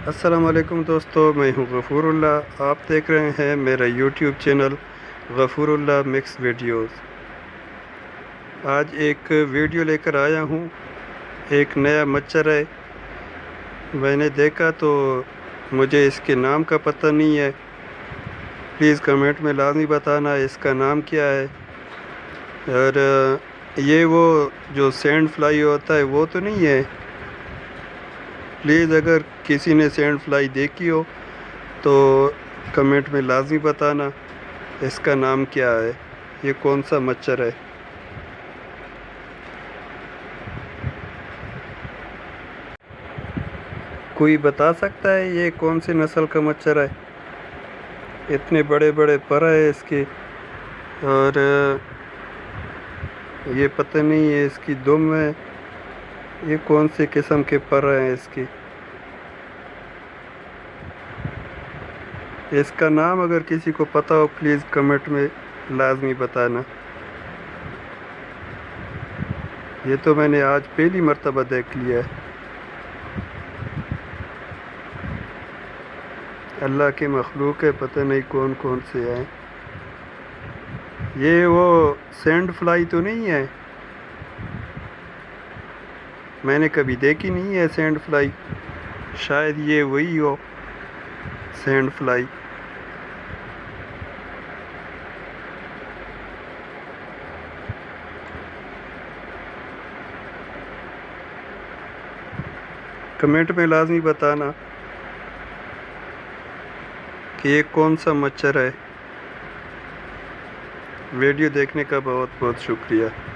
السلام علیکم دوستو، میں ہوں غفور اللہ۔ آپ دیکھ رہے ہیں میرا یوٹیوب چینل غفور اللہ مکس ویڈیوز۔ آج ایک ویڈیو لے کر آیا ہوں، ایک نیا مچھر ہے۔ میں نے دیکھا تو مجھے اس کے نام کا پتہ نہیں ہے، پلیز کمنٹ میں لازمی بتانا اس کا نام کیا ہے۔ اور یہ وہ جو سینڈ فلائی ہوتا ہے وہ تو نہیں ہے؟ پلیز اگر کسی نے سینڈ فلائی دیکھی ہو تو کمنٹ میں لازمی بتانا اس کا نام کیا ہے، یہ کون سا مچھر ہے۔ کوئی بتا سکتا ہے یہ کون سی نسل کا مچھر ہے؟ اتنے بڑے بڑے پر ہے اس کے، اور یہ پتہ نہیں ہے اس کی دم ہے، یہ کون سی قسم کے پر ہیں اس کی۔ اس کا نام اگر کسی کو پتہ ہو پلیز کمنٹ میں لازمی بتانا۔ یہ تو میں نے آج پہلی مرتبہ دیکھ لیا ہے۔ اللہ کی مخلوق ہے، پتہ نہیں کون کون سے ہیں۔ یہ وہ سینڈ فلائی تو نہیں ہے؟ میں نے کبھی دیکھی نہیں ہے سینڈ فلائی، شاید یہ وہی ہو سینڈ فلائی۔ کمنٹ میں لازمی بتانا کہ یہ کون سا مچھر ہے۔ ویڈیو دیکھنے کا بہت بہت شکریہ۔